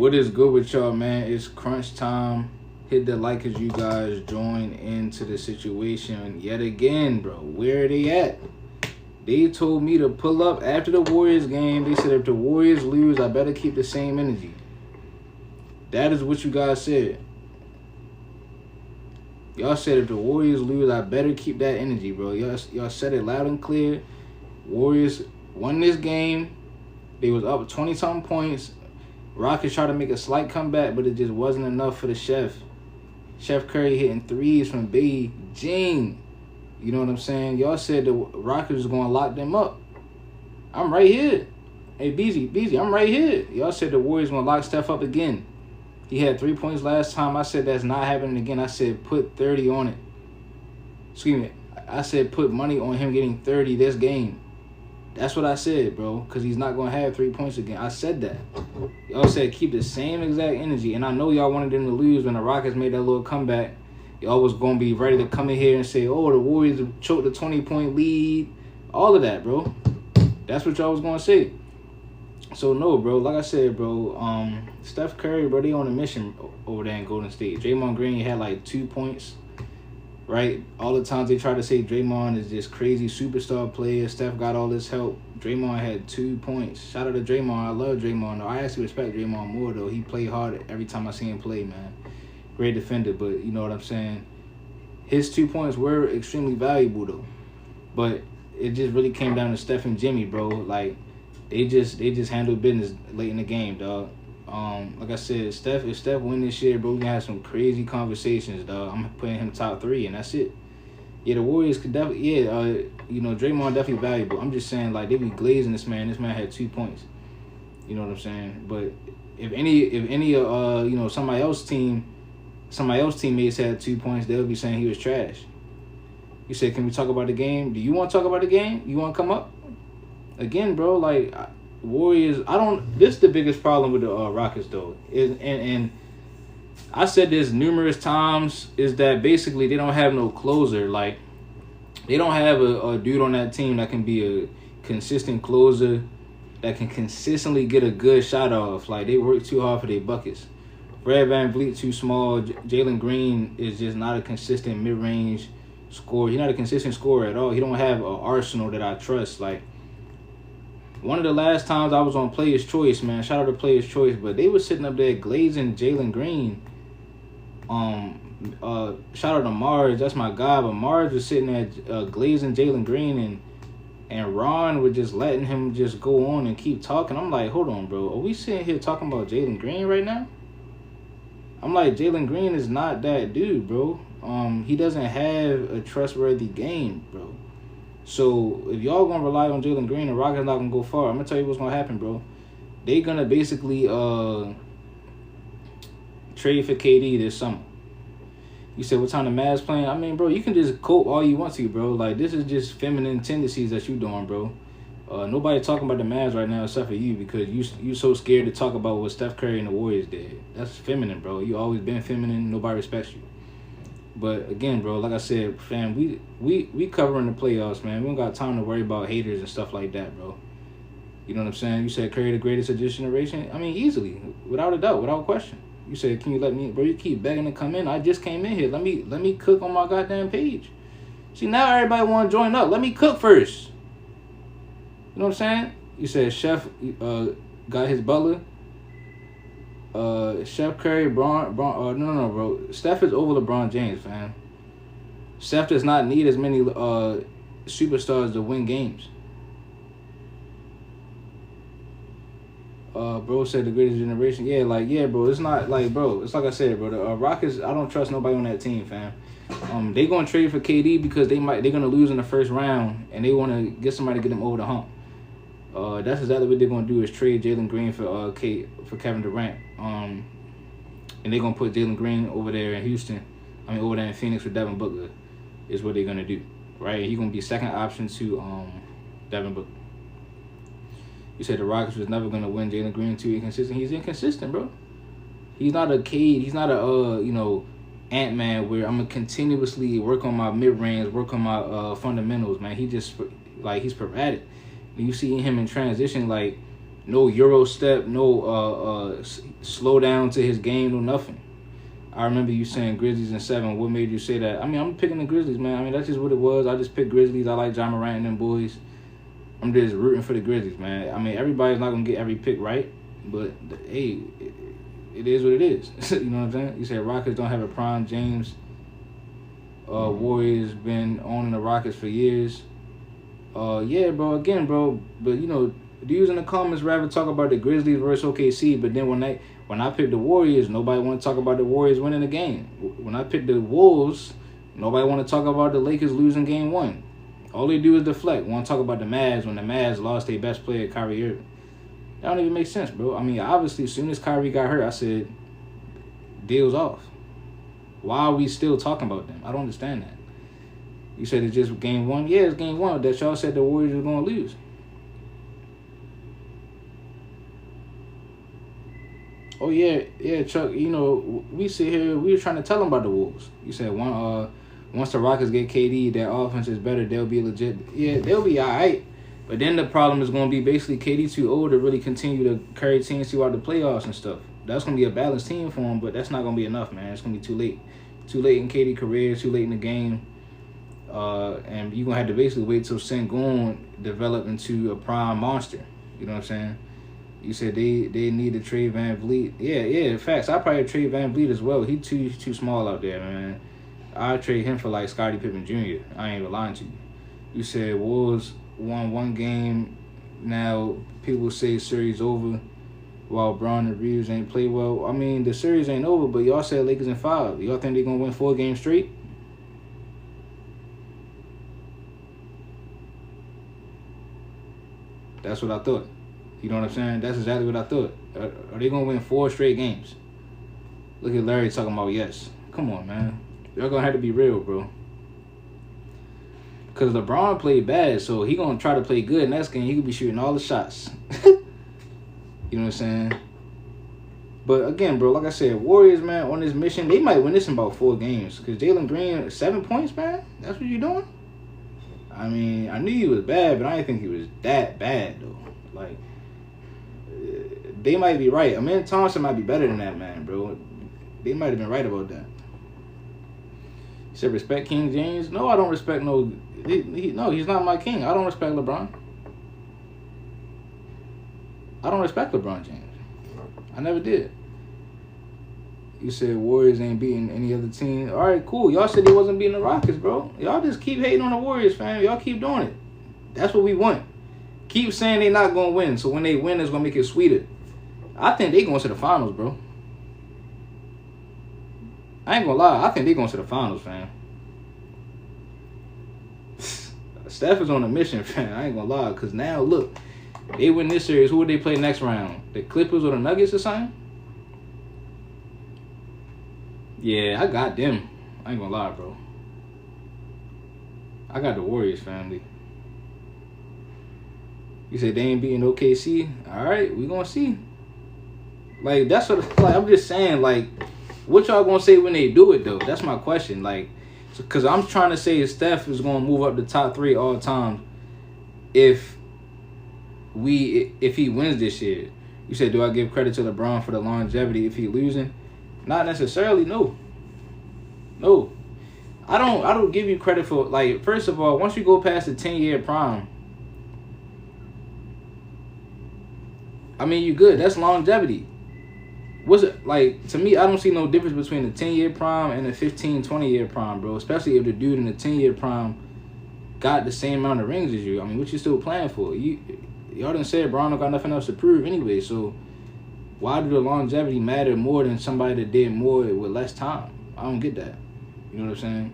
What is good with y'all, man? It's crunch time. Hit the like as you guys join into the situation yet again, bro. Where are they at? They told me to pull up after the Warriors game. They said if the Warriors lose, I better keep the same energy. That is what you guys said. Y'all said if the Warriors lose, I better keep that energy, bro. Y'all said it loud and clear. Warriors won this game. They was up 20-something points. Rockets tried to make a slight comeback, but it just wasn't enough for the Chef. Chef Curry hitting threes from Beijing. You know what I'm saying? Y'all said the Rockets was going to lock them up. I'm right here. Hey, BZ, I'm right here. Y'all said the Warriors going to lock Steph up again. He had 3 points last time. I said that's not happening again. I said put 30 on it. Excuse me. I said put money on him getting 30 this game. That's what I said, bro, because he's not going to have 3 points again. I said that. Y'all said keep the same exact energy, and I know y'all wanted them to lose when the Rockets made that little comeback. Y'all was going to be ready to come in here and say, oh, the Warriors choked the 20-point lead. All of that, bro. That's what y'all was going to say. So, no, bro, like I said, bro, Steph Curry, bro, they on a mission over there in Golden State. Draymond Green had like 2 points. Right? All the times they try to say Draymond is this crazy superstar player. Steph got all this help. Draymond had 2 points. Shout out to Draymond. I love Draymond, though. I actually respect Draymond more, though. He played hard every time I see him play, man. Great defender, but you know what I'm saying? His 2 points were extremely valuable, though. But it just really came down to Steph and Jimmy, bro. Like, they just handled business late in the game, dog. Like I said, if Steph win this year, bro, we gonna have some crazy conversations, dog. I'm putting him top 3, and that's it. Yeah, the Warriors could definitely, Draymond definitely valuable. I'm just saying, like, they be glazing this man. This man had 2 points. You know what I'm saying? But if any somebody else's teammates had 2 points, they'll be saying he was trash. You said, can we talk about the game? Do you want to talk about the game? You want to come up? Again, bro, like, Warriors, this is the biggest problem with the Rockets, though. And I said this numerous times, is that basically they don't have no closer. Like, they don't have a dude on that team that can be a consistent closer, that can consistently get a good shot off. Like, they work too hard for their buckets. Fred VanVleet too small. Jalen Green is just not a consistent mid-range scorer. He's not a consistent scorer at all. He don't have an arsenal that I trust. Like, one of the last times I was on Player's Choice, man, shout out to Player's Choice, but they were sitting up there glazing Jalen Green. Shout out to Mars, that's my guy, but Mars was sitting there glazing Jalen Green, and Ron was just letting him just go on and keep talking. I'm like, hold on, bro, are we sitting here talking about Jalen Green right now? I'm like, Jalen Green is not that dude, bro. He doesn't have a trustworthy game, bro. So, if y'all going to rely on Jalen Green, the Rockets not going to go far. I'm going to tell you what's going to happen, bro. They going to basically trade for KD this summer. You said, what time the Mavs playing? I mean, bro, you can just quote all you want to, bro. Like, this is just feminine tendencies that you doing, bro. Nobody talking about the Mavs right now except for you, because you so scared to talk about what Steph Curry and the Warriors did. That's feminine, bro. You always been feminine. Nobody respects you. But again, bro, like I said, fam, we covering the playoffs, man. We don't got time to worry about haters and stuff like that, bro. You know what I'm saying? You said Curry the greatest of this generation. I mean, easily, without a doubt, without question. You said, can you let me, bro? You keep begging to come in. I just came in here. Let me cook on my goddamn page. See, now everybody want to join up. Let me cook first. You know what I'm saying? You said Chef got his butler. Chef Curry, no, bro. Steph is over LeBron James, fam. Steph does not need as many superstars to win games. Bro said the greatest generation. Yeah, bro. It's not like, bro. It's like I said, bro. The Rockets, I don't trust nobody on that team, fam. They gonna trade for KD because they're gonna lose in the first round, and they want to get somebody to get them over the hump. That's exactly what they're gonna do, is trade Jalen Green for Kevin Durant. And they're gonna put Jalen Green over there in Houston. Over there in Phoenix with Devin Booker, is what they're gonna do. Right? He's gonna be second option to Devin Booker. You said the Rockets was never gonna win. Jalen Green too inconsistent. He's inconsistent, bro. He's not a Cade. He's not a Ant-Man where I'm gonna continuously work on my mid-range, work on my fundamentals, man. He just, like, he's sporadic. You see him in transition, like, No Euro step, no slow down to his game, no nothing. I remember you saying Grizzlies in 7. What made you say that? I mean, I'm picking the Grizzlies, man. I mean, that's just what it was. I just picked Grizzlies. I like John Morant and them boys. I'm just rooting for the Grizzlies, man. I mean, everybody's not going to get every pick right, but, hey, it is what it is. You know what I'm saying? You said Rockets don't have a prime. James, Warriors been owning the Rockets for years. Yeah, bro, again, bro, but, you know, dudes in the comments rather talk about the Grizzlies versus OKC, but then when I picked the Warriors, nobody want to talk about the Warriors winning the game. When I picked the Wolves, nobody want to talk about the Lakers losing game 1. All they do is deflect. Want to talk about the Mavs when the Mavs lost their best player, Kyrie Irving. That don't even make sense, bro. I mean, obviously, as soon as Kyrie got hurt, I said, deal's off. Why are we still talking about them? I don't understand that. You said it's just game 1? Yeah, it's game 1 that y'all said the Warriors were going to lose. Oh, yeah, Chuck, you know, we sit here, we were trying to tell them about the Wolves. You said once the Rockets get KD, their offense is better, they'll be legit. Yeah, they'll be all right. But then the problem is going to be basically KD too old to really continue to carry teams throughout the playoffs and stuff. That's going to be a balanced team for him, but that's not going to be enough, man. It's going to be too late. Too late in KD's career, too late in the game. And you're going to have to basically wait till Sengun develop into a prime monster. You know what I'm saying? You said they need to trade Van Vliet. Yeah, facts. I probably trade Van Vliet as well. He too small out there, man. I'd trade him for like Scottie Pippen Jr. I ain't even lying to you. You said Wolves won 1 game. Now people say series over while Braun and Reeves ain't played well. I mean, the series ain't over, but y'all said Lakers in 5. Y'all think they're going to win 4 games straight? That's what I thought. You know what I'm saying? That's exactly what I thought. Are they going to win 4 straight games? Look at Larry talking about yes. Come on, man. Y'all going to have to be real, bro. Because LeBron played bad, so he going to try to play good next game. He could be shooting all the shots. You know what I'm saying? But again, bro, like I said, Warriors, man, on this mission, they might win this in about 4 games. Because Jalen Green, 7 points, man? That's what you doing? I mean, I knew he was bad, but I didn't think he was that bad, though. Like, they might be right. Amin Thompson might be better than that, man, bro. They might have been right about that. He said, respect King James? No, I don't respect no... No, he's not my king. I don't respect LeBron. I don't respect LeBron James. I never did. You said Warriors ain't beating any other team. All right, cool. Y'all said they wasn't beating the Rockets, bro. Y'all just keep hating on the Warriors, fam. Y'all keep doing it. That's what we want. Keep saying they not going to win, so when they win, it's going to make it sweeter. I think they going to the finals, bro. I ain't going to lie. I think they going to the finals, fam. Steph is on a mission, fam. I ain't going to lie, because now, look, they win this series. Who would they play next round? The Clippers or the Nuggets or something? Yeah, I got them. I ain't going to lie, bro. I got the Warriors, family. You said they ain't beating OKC. All right, we gonna see. Like, that's what, like, I'm just saying, like, what y'all gonna say when they do it, though? That's my question. Like, because I'm trying to say Steph is gonna move up the top 3 all time if he wins this year. You said, do I give credit to LeBron for the longevity if he losing? Not necessarily, no. No. I don't give you credit for, like, first of all, once you go past the 10-year prime, I mean, you good. That's longevity. What's it like? To me, I don't see no difference between the 10-year prime and the 15, 20-year prime, bro. Especially if the dude in the 10-year prime got the same amount of rings as you. I mean, what you still playing for? Y'all done said Bron don't got nothing else to prove anyway. So why do the longevity matter more than somebody that did more with less time? I don't get that. You know what I'm saying?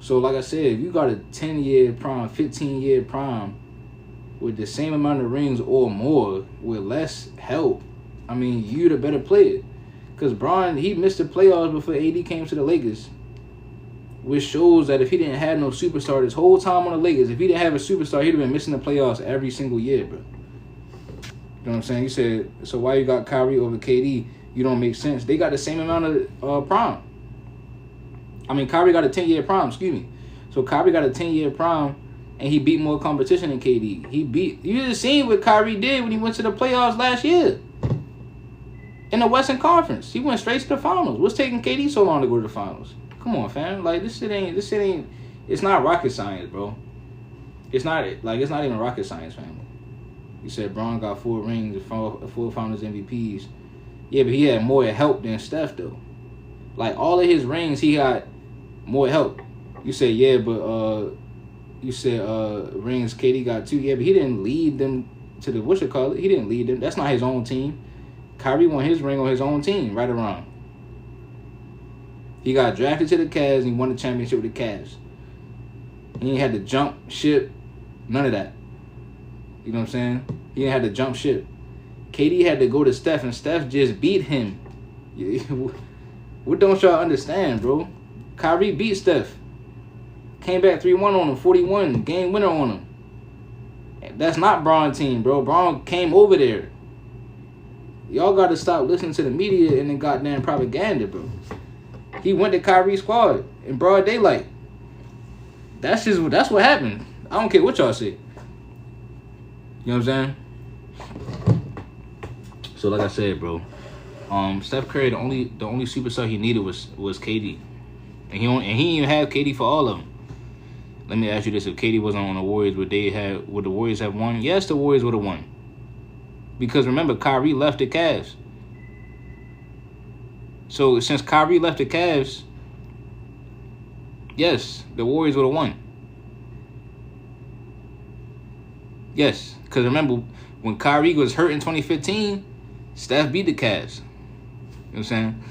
So like I said, if you got a 10-year prime, 15-year prime, with the same amount of rings or more with less help, I mean, you the better player. Because Bron, he missed the playoffs before AD came to the Lakers, which shows that if he didn't have no superstar this whole time on the Lakers, if he didn't have a superstar, he'd have been missing the playoffs every single year, bro. You know what I'm saying? You said, so why you got Kyrie over KD? You don't make sense. They got the same amount of prime. I mean, Kyrie got a 10-year prime, excuse me. So Kyrie got a 10-year prime, and he beat more competition than KD. You just seen what Kyrie did when he went to the playoffs last year. In the Western Conference, he went straight to the finals. What's taking KD so long to go to the finals? Come on, fam. Like, this shit ain't. It's not rocket science, bro. It's not even rocket science, fam. You said Bron got 4 rings and 4 Finals MVPs. Yeah, but he had more help than Steph, though. Like, all of his rings, he got more help. You said, yeah, but rings KD got 2. Yeah, but he didn't lead them to the whatchamacallit. He didn't lead them. That's not his own team. Kyrie won his ring on his own team, right around. He got drafted to the Cavs and he won the championship with the Cavs. He ain't had to jump ship, none of that. You know what I'm saying? He didn't have to jump ship. KD had to go to Steph, and Steph just beat him. What don't y'all understand, bro? Kyrie beat Steph. Came back 3-1 on him, 41, game winner on him. That's not Bron's team, bro. Bron came over there. Y'all got to stop listening to the media and the goddamn propaganda, bro. He went to Kyrie's squad in broad daylight. That's what happened. I don't care what y'all say. You know what I'm saying? So like I said, bro, Steph Curry, the only superstar he needed was KD, and he didn't even have KD for all of them. Let me ask you this: if KD wasn't on the Warriors, would the Warriors have won? Yes, the Warriors would have won. Because remember, Kyrie left the Cavs. So since Kyrie left the Cavs, yes, the Warriors would have won. Yes, because remember, when Kyrie was hurt in 2015, Steph beat the Cavs. You know what I'm saying?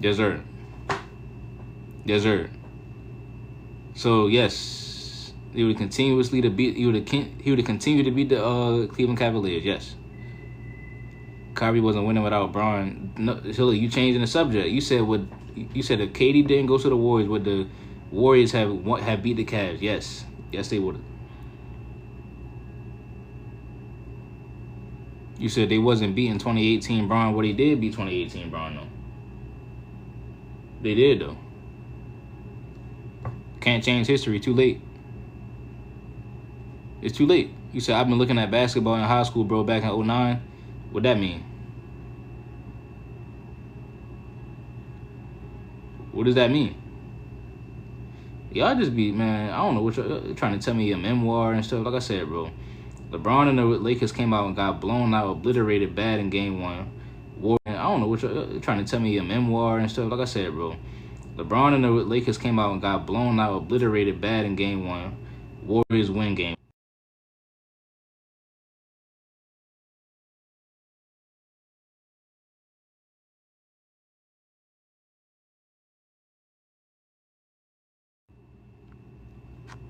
Yes, sir. Yes, sir. So yes, he would continuously to beat. He would continue to beat the Cleveland Cavaliers. Yes. Kyrie wasn't winning without Bron. No, Hilly, you changing the subject. You said if KD didn't go to the Warriors, would the Warriors have beat the Cavs? Yes. Yes, they would have. You said they wasn't beating 2018 Bron. Well, they did beat 2018 Bron, though. They did, though. Can't change history. Too late. It's too late. You said, I've been looking at basketball in high school, bro, back in 2009. What that mean? What does that mean? Y'all just be, man, I don't know what you're trying to tell me, a memoir and stuff. Like I said, bro, LeBron and the Lakers came out and got blown out, obliterated bad in game 1. I don't know what you're trying to tell me, a memoir and stuff. Like I said, bro, LeBron and the Lakers came out and got blown out, obliterated bad in game 1. Warriors win game.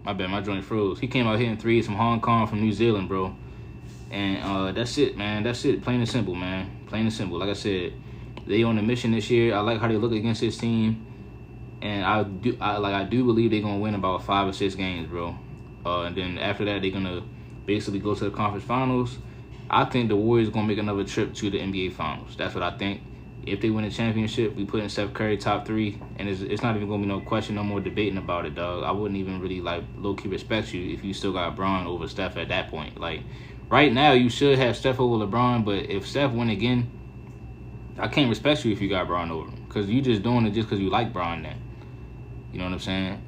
My bad, my joint froze. He came out hitting threes from Hong Kong, from New Zealand, bro. And that's it, man. That's it. Plain and simple, man. Plain and simple. Like I said, they on a mission this year. I like how they look against this team. And I do believe they're gonna win about 5 or 6 games, bro. And then after that, they're gonna basically go to the conference finals. I think the Warriors gonna make another trip to the NBA finals. That's what I think. If they win a championship, we put in Steph Curry top 3, and it's not even gonna be no question, no more debating about it, dog. I wouldn't even really low-key respect you if you still got Bron over Steph at that point. Like, right now, you should have Steph over LeBron, but if Steph win again, I can't respect you if you got Bron over him, because you just doing it just because you like Bron then. You know what I'm saying?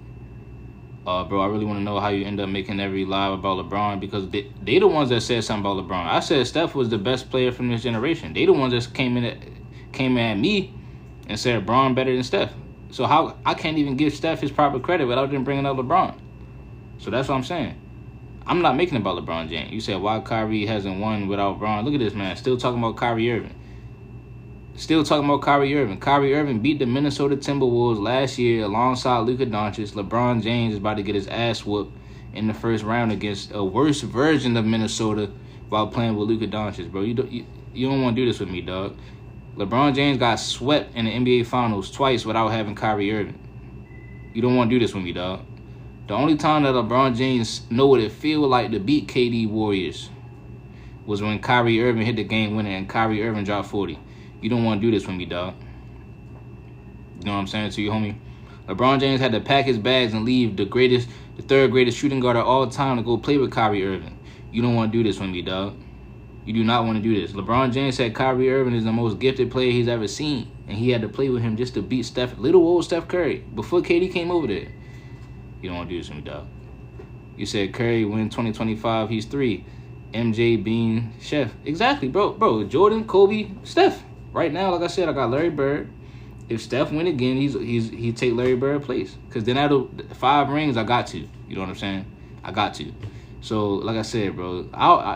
Bro, I really want to know how you end up making every live about LeBron, because they the ones that said something about LeBron. I said Steph was the best player from this generation. They the ones that came at me and said LeBron better than Steph. So how I can't even give Steph his proper credit without them bringing up LeBron. So that's what I'm saying. I'm not making it about LeBron James. You said why Kyrie hasn't won without Bron. Look at this, man. Still talking about Kyrie Irving. Kyrie Irving beat the Minnesota Timberwolves last year alongside Luka Doncic. LeBron James is about to get his ass whooped in the first round against a worse version of Minnesota while playing with Luka Doncic, bro. You don't want to do this with me, dog. LeBron James got swept in the NBA Finals twice without having Kyrie Irving. You don't want to do this with me, dog. The only time that LeBron James know what it feel like to beat KD Warriors was when Kyrie Irving hit the game winner and Kyrie Irving dropped 40. You don't want to do this with me, dog. You know what I'm saying to you, homie? LeBron James had to pack his bags and leave the third greatest shooting guard of all time to go play with Kyrie Irving. You don't want to do this with me, dog. You do not want to do this. LeBron James said Kyrie Irving is the most gifted player he's ever seen, and he had to play with him just to beat little old Steph Curry before KD came over there. You don't want to do this with me, dog. You said Curry win 2025. He's 3. MJ being chef. Exactly, bro. Jordan, Kobe, Steph. Right now, like I said, I got Larry Bird. If Steph win again, he take Larry Bird's place. Because then out of 5 rings, I got to. You know what I'm saying? I got to. So, like I said, bro,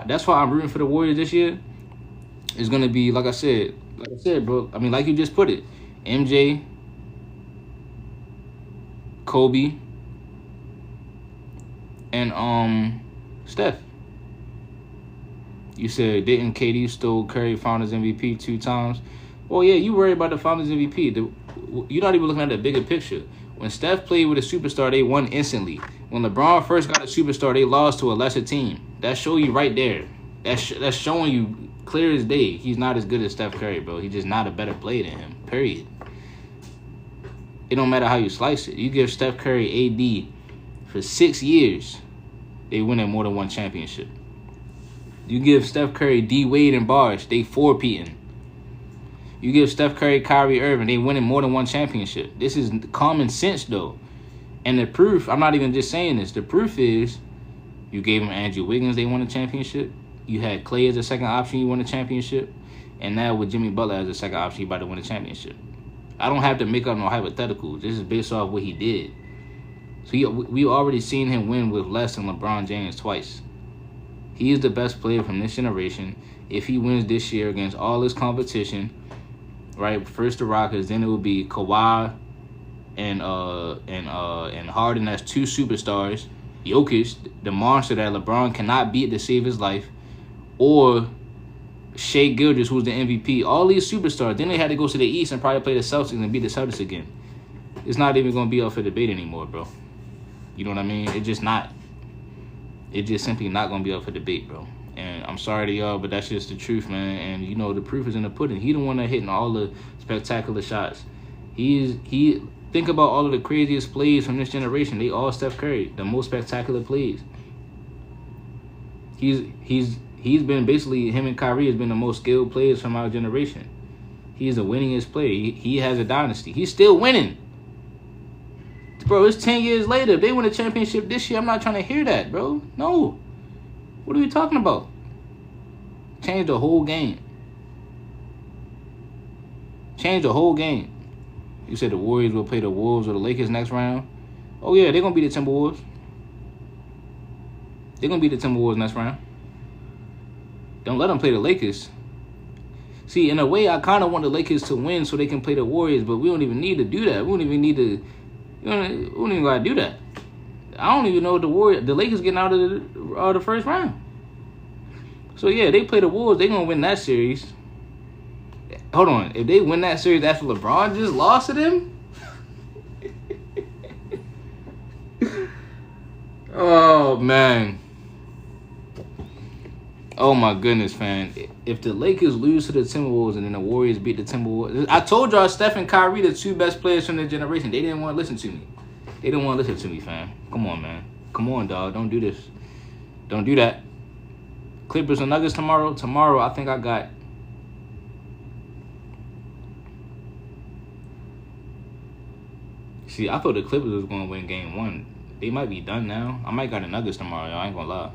that's why I'm rooting for the Warriors this year. It's going to be, like I said, bro. I mean, like you just put it. MJ, Kobe, and Steph. You said, didn't KD stole Curry Finals MVP 2 times? Well, yeah, you worry about the Finals MVP. You're not even looking at the bigger picture. When Steph played with a superstar, they won instantly. When LeBron first got a superstar, they lost to a lesser team. That show you right there. That's showing you clear as day. He's not as good as Steph Curry, bro. He's just not a better player than him, period. It don't matter how you slice it. You give Steph Curry AD for 6 years, they winning more than 1 championship. You give Steph Curry D Wade and Bosh, they 4-peating. You give Steph Curry Kyrie Irving, they winning more than 1 championship. This is common sense, though. And the proof, I'm not even just saying this. The proof is you gave him Andrew Wiggins, they won a championship. You had Clay as a second option, you won a championship. And now with Jimmy Butler as a second option, you about to win a championship. I don't have to make up no hypotheticals. This is based off what he did. So we already seen him win with less than LeBron James twice. He is the best player from this generation. If he wins this year against all his competition, right? First the Rockets, then it will be Kawhi and Harden as 2 superstars. Jokic, the monster that LeBron cannot beat to save his life, or Shai Gilgeous, who's the MVP. All these superstars. Then they had to go to the East and probably play the Celtics and beat the Celtics again. It's not even going to be up for debate anymore, bro. You know what I mean? It's just not. It's just simply not going to be up for debate, bro. And I'm sorry to y'all, but that's just the truth, man. And, you know, the proof is in the pudding. He the one that hitting all the spectacular shots. Think about all of the craziest plays from this generation. They all Steph Curry, the most spectacular plays. He's been basically, him and Kyrie has been the most skilled players from our generation. He's the winningest player. He has a dynasty. He's still winning. Bro, it's 10 years later. If they win a championship this year, I'm not trying to hear that, bro. No. What are we talking about? Change the whole game. Change the whole game. You said the Warriors will play the Wolves or the Lakers next round. Oh, yeah, they're going to beat the Timberwolves. They're going to beat the Timberwolves next round. Don't let them play the Lakers. See, in a way, I kind of want the Lakers to win so they can play the Warriors, but we don't even need to do that. We don't even need to... We don't even got to do that. I don't even know if the Lakers getting out of the first round. So, yeah, they play the Wolves. They're going to win that series. Hold on. If they win that series after LeBron just lost to them? Oh, man. Oh, my goodness, man. If the Lakers lose to the Timberwolves and then the Warriors beat the Timberwolves. I told y'all Steph and Kyrie, the 2 best players from their generation. They didn't want to listen to me. They didn't want to listen to me, fam. Come on, man. Come on, dog. Don't do this. Don't do that. Clippers and Nuggets tomorrow. Tomorrow, I think I got... See, I thought the Clippers was going to win game 1. They might be done now. I might got the Nuggets tomorrow, y'all. I ain't going to lie.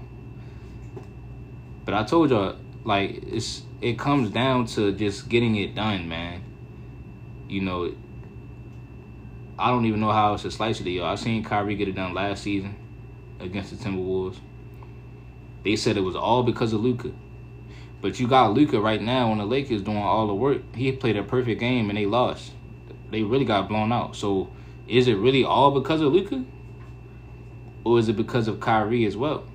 But I told y'all, like, it comes down to just getting it done, man. You know, I don't even know how else to slice it to y'all. I seen Kyrie get it done last season against the Timberwolves. They said it was all because of Luka. But you got Luka right now on the Lakers doing all the work. He played a perfect game and they lost. They really got blown out. So is it really all because of Luka? Or is it because of Kyrie as well?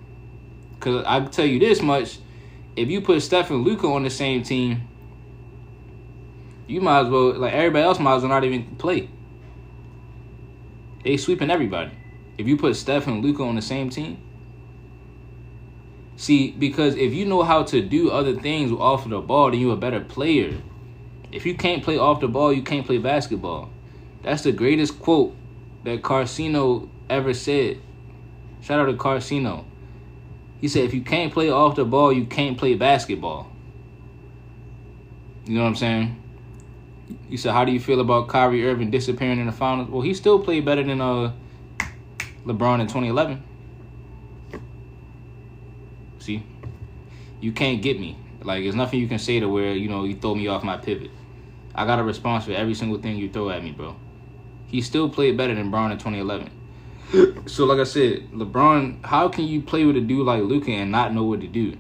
Because I can tell you this much. If you put Steph and Luka on the same team, you might as well, like, everybody else might as well not even play. They sweeping everybody. If you put Steph and Luka on the same team. See, because if you know how to do other things off of the ball, then you're a better player. If you can't play off the ball, you can't play basketball. That's the greatest quote that Carcino ever said. Shout out to Carcino. He said, if you can't play off the ball, you can't play basketball. You know what I'm saying? He said, how do you feel about Kyrie Irving disappearing in the finals? Well, he still played better than LeBron in 2011. See? You can't get me. Like, there's nothing you can say to where, you throw me off my pivot. I got a response for every single thing you throw at me, bro. He still played better than LeBron in 2011. So, like I said, LeBron, how can you play with a dude like Luka and not know what to do?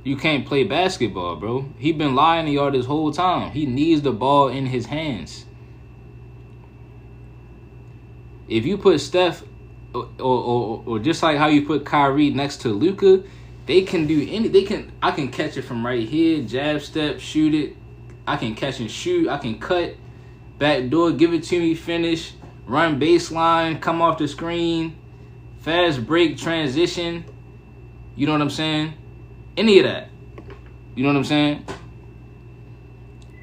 You can't play basketball, bro. He been lying to y'all this whole time. He needs the ball in his hands. If you put Steph or just like how you put Kyrie next to Luka, they can do I can catch it from right here, jab step, shoot it. I can catch and shoot. I can cut, back door, give it to me, finish, run baseline, come off the screen, fast break, transition. You know what I'm saying? Any of that. You know what I'm saying?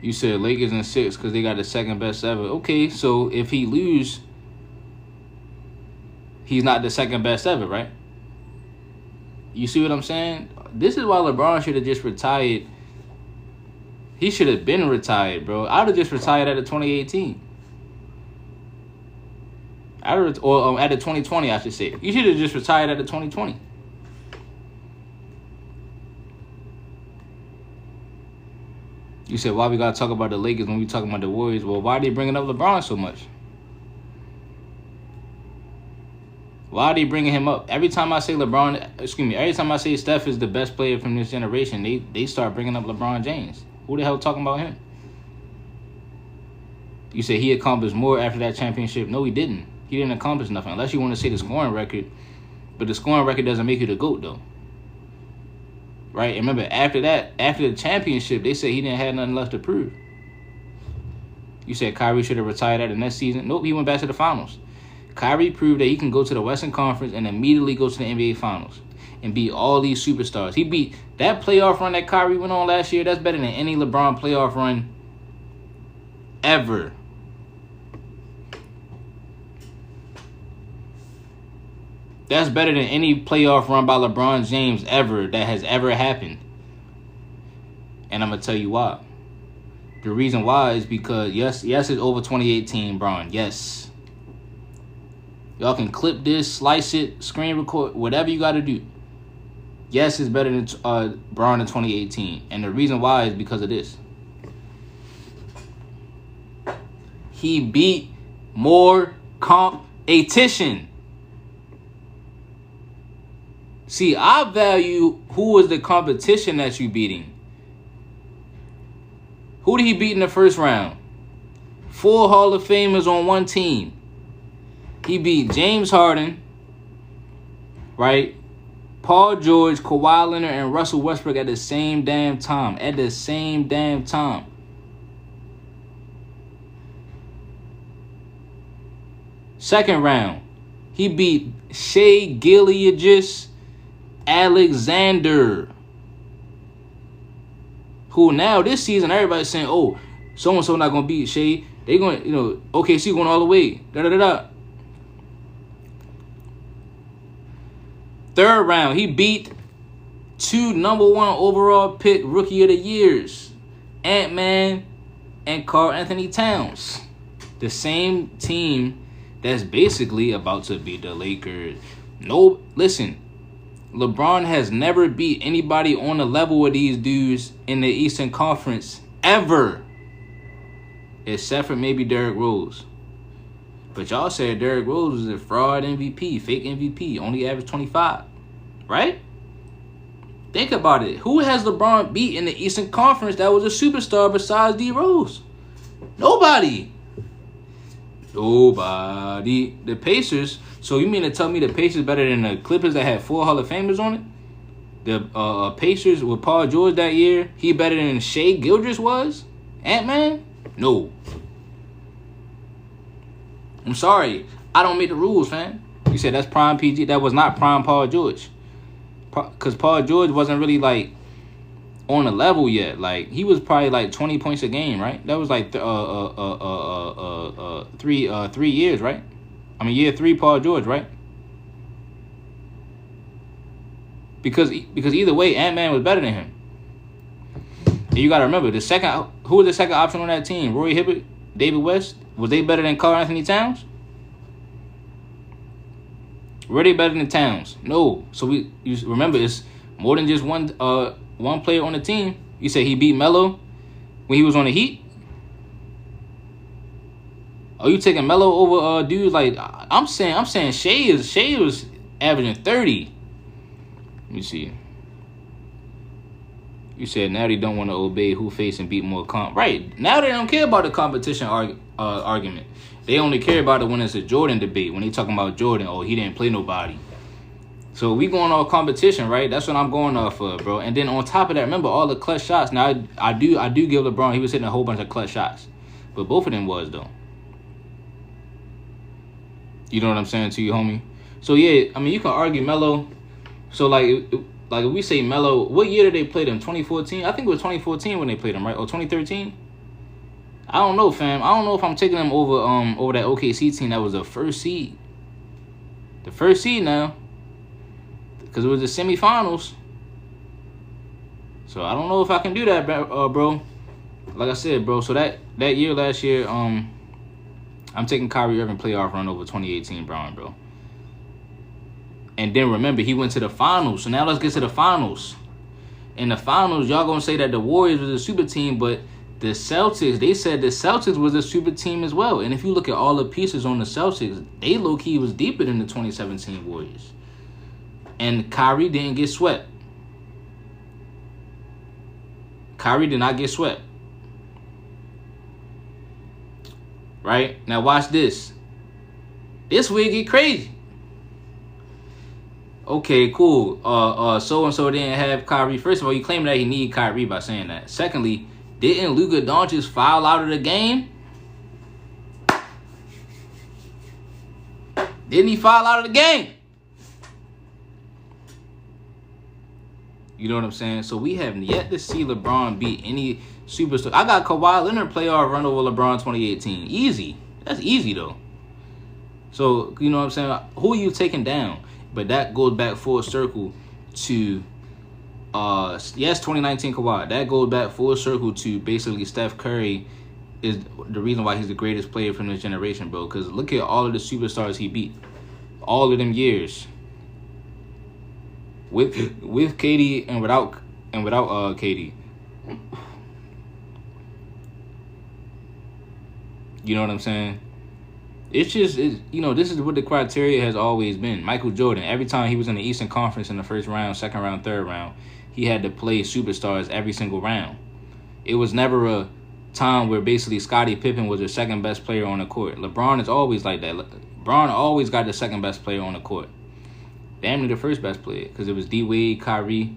You said Lakers in 6 because they got the second best ever. Okay, so if he lose, he's not the second best ever, right? You see what I'm saying? This is why LeBron should have just retired. He should have been retired, bro. I would have just retired at the 2018. Or at the 2020, I should say. You should have just retired at the 2020. You said, why we got to talk about the Lakers when we talking about the Warriors? Well, why are they bringing up LeBron so much? Why are they bringing him up? Every time I say every time I say Steph is the best player from this generation, they start bringing up LeBron James. Who the hell talking about him? You said he accomplished more after that championship. No, he didn't. He didn't accomplish nothing. Unless you want to say the scoring record. But the scoring record doesn't make you the GOAT, though. Right? And remember, after the championship, they said he didn't have nothing left to prove. You said Kyrie should have retired at the next season. Nope, he went back to the finals. Kyrie proved that he can go to the Western Conference and immediately go to the NBA Finals and beat all these superstars. He beat that playoff run that Kyrie went on last year. That's better than any LeBron playoff run ever. That's better than any playoff run by LeBron James ever that has ever happened. And I'm going to tell you why. The reason why is because, yes, it's over 2018, Bron. Yes. Y'all can clip this, slice it, screen record, whatever you got to do. Yes, it's better than Bron in 2018. And the reason why is because of this. He beat more competition. See, I value who was the competition that you beating. Who did he beat in the first round? 4 Hall of Famers on one team. He beat James Harden, right? Paul George, Kawhi Leonard, and Russell Westbrook at the same damn time. At the same damn time. Second round, he beat Shai Gilgeous-Alexander, who now this season everybody's saying, oh, so-and-so not going to beat Shai. They going to, OKC going all the way. Da-da-da-da. Third round, he beat 2 #1 overall pick rookie of the years, Ant-Man and Karl Anthony Towns. The same team that's basically about to beat the Lakers. No, listen, LeBron has never beat anybody on the level of these dudes in the Eastern Conference ever, except for maybe Derrick Rose. But y'all said Derrick Rose was a fraud MVP, fake MVP, only averaged 25, right? Think about it. Who has LeBron beat in the Eastern Conference that was a superstar besides D Rose? Nobody. The Pacers. So you mean to tell me the Pacers better than the Clippers that had 4 Hall of Famers on it? The Pacers with Paul George that year, he better than Shai Gilgeous was? Ant-Man? No. I'm sorry. I don't make the rules, man. You said that's prime PG. That was not prime Paul George. Because Paul George wasn't really like on a level yet. Like, he was probably like 20 points a game, right? That was like 3 years, right? I mean, year 3, Paul George, right? Because either way, Ant-Man was better than him. And you gotta remember, who was the second option on that team? Roy Hibbert, David West. Was they better than Karl Anthony Towns? Were they better than Towns? No. So you remember, it's more than just one player on the team. You said he beat Melo when he was on the Heat. Are you taking Melo over dudes like I'm saying Shea was averaging 30. Let me see. You said now they don't want to obey who face and beat more comp. Right. Now they don't care about the competition argument. They only care about it when it's a Jordan debate. When they talking about Jordan, oh, he didn't play nobody. So we going off competition, right? That's what I'm going off of, bro. And then on top of that, remember all the clutch shots. Now I do give LeBron, he was hitting a whole bunch of clutch shots. But both of them was though. You know what I'm saying to you, homie? So yeah, I mean you can argue Melo. So like if we say Melo, what year did they play them? 2014? I think it was 2014 when they played them, right? Or 2013? I don't know, fam. I don't know if I'm taking them over that OKC team that was the first seed. The first seed now. Because it was the semifinals. So I don't know if I can do that, bro. Like I said, bro. So that year last year, I'm taking Kyrie Irving playoff run over 2018 Brown, bro. And then remember, he went to the finals. So now let's get to the finals. In the finals, y'all gonna say that the Warriors was a super team, but the Celtics, they said the Celtics was a super team as well. And if you look at all the pieces on the Celtics, they low-key was deeper than the 2017 Warriors. And Kyrie didn't get swept. Kyrie did not get swept. Right? Now watch this. This will get crazy. Okay, cool. So-and-so didn't have Kyrie. First of all, you claim that he needed Kyrie by saying that. Secondly, didn't Luka Doncic foul out of the game? Didn't he foul out of the game? You know what I'm saying? So we have yet to see LeBron beat any superstar. I got Kawhi Leonard playoff run over LeBron 2018. Easy. That's easy, though. So, you know what I'm saying? Who are you taking down? But that goes back full circle to, yes, 2019 Kawhi. That goes back full circle to basically Steph Curry is the reason why he's the greatest player from this generation, bro. Because look at all of the superstars he beat. All of them years. With KD and without KD. You know what I'm saying? It's just, this is what the criteria has always been. Michael Jordan, every time he was in the Eastern Conference in the first round, second round, third round, he had to play superstars every single round. It was never a time where basically Scottie Pippen was the second best player on the court. LeBron is always like that. LeBron always got the second best player on the court. Damn near the first best player, because it was D-Wade, Kyrie,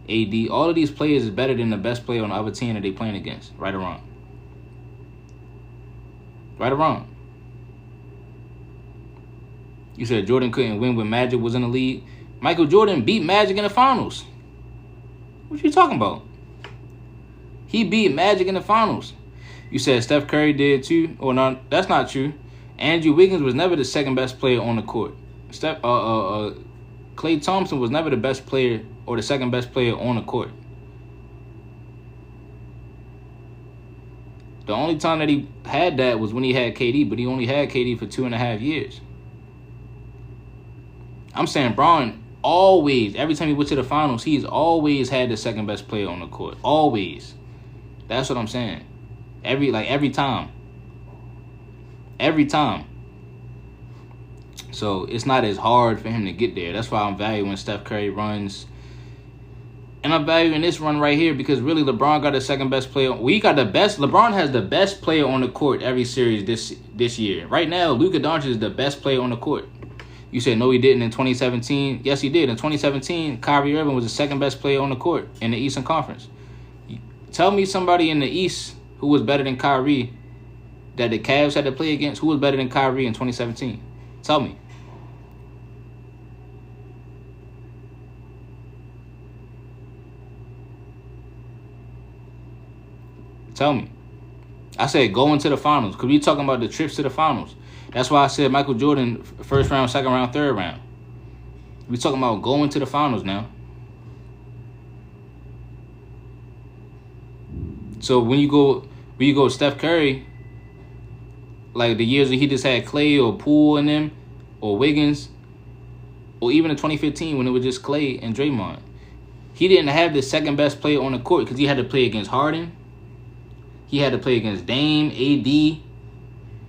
AD. All of these players is better than the best player on the other team that they playing against. Right or wrong? Right or wrong? You said Jordan couldn't win when Magic was in the league. Michael Jordan beat Magic in the finals. What you talking about? He beat Magic in the finals. You said Steph Curry did too. Or no, that's not true. Andrew Wiggins was never the second best player on the court. Klay Thompson was never the best player or the second best player on the court. The only time that he had that was when he had KD, but he only had KD for 2.5 years. I'm saying Bron always, every time he went to the finals, he's always had the second best player on the court. Always. That's what I'm saying. Every time. Every time. So it's not as hard for him to get there. That's why I'm valuing Steph Curry runs. And I'm valuing this run right here because really LeBron got the second best player. We got the best. LeBron has the best player on the court every series this year. Right now, Luka Doncic is the best player on the court. You said no, he didn't in 2017. Yes, he did. In 2017, Kyrie Irving was the second best player on the court in the Eastern Conference. Tell me somebody in the East who was better than Kyrie that the Cavs had to play against. Who was better than Kyrie in 2017? Tell me. Tell me. I said go into the finals because we talking about the trips to the finals. That's why I said Michael Jordan first round, second round, third round. We talking about going to the finals now. So when you go Steph Curry, like the years that he just had Clay or Poole in them, or Wiggins, or even in 2015 when it was just Clay and Draymond, he didn't have the second best player on the court because he had to play against Harden. He had to play against Dame, AD,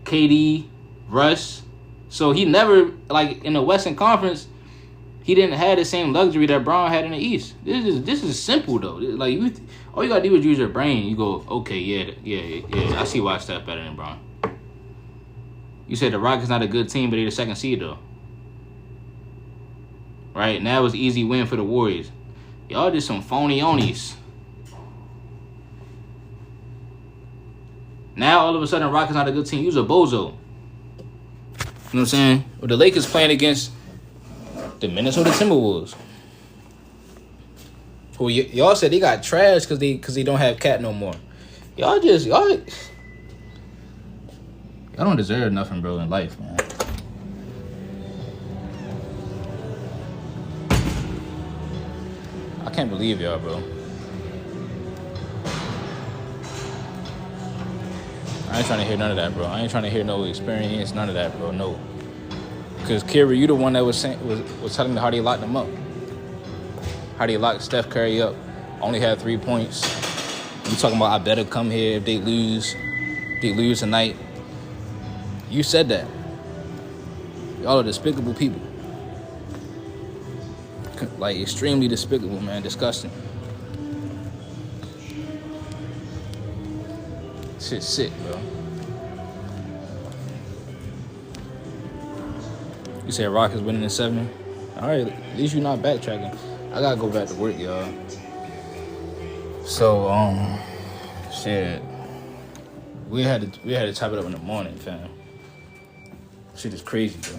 KD, Russ. So he never, like in the Western Conference, he didn't have the same luxury that Bron had in the East. This is simple though. Like all you gotta do is use your brain. You go, okay, yeah. I see why Steph better than Bron. You said the Rockets not a good team, but they're the second seed though. Right? Now it's easy win for the Warriors. Y'all just some phony-onies. Now all of a sudden Rockets not a good team. You's a bozo. You know what I'm saying? Well, the Lakers playing against the Minnesota Timberwolves. Well, y'all said they got trash because they don't have Cat no more. Y'all don't deserve nothing, bro, in life, man. I can't believe y'all, bro. I ain't trying to hear none of that, bro. I ain't trying to hear no experience, none of that, bro. No. Because Kira, you the one that was telling me how they locked them up. How they locked Steph Curry up. Only had 3 points. You talking about I better come here if they lose. If they lose tonight. You said that. Y'all are despicable people. Like, extremely despicable, man. Disgusting. Shit's sick, bro. You said Rockets winning in 7? All right, at least you're not backtracking. I gotta go back to work, y'all. So, shit. We had to chop it up in the morning, fam. Shit is crazy, bro.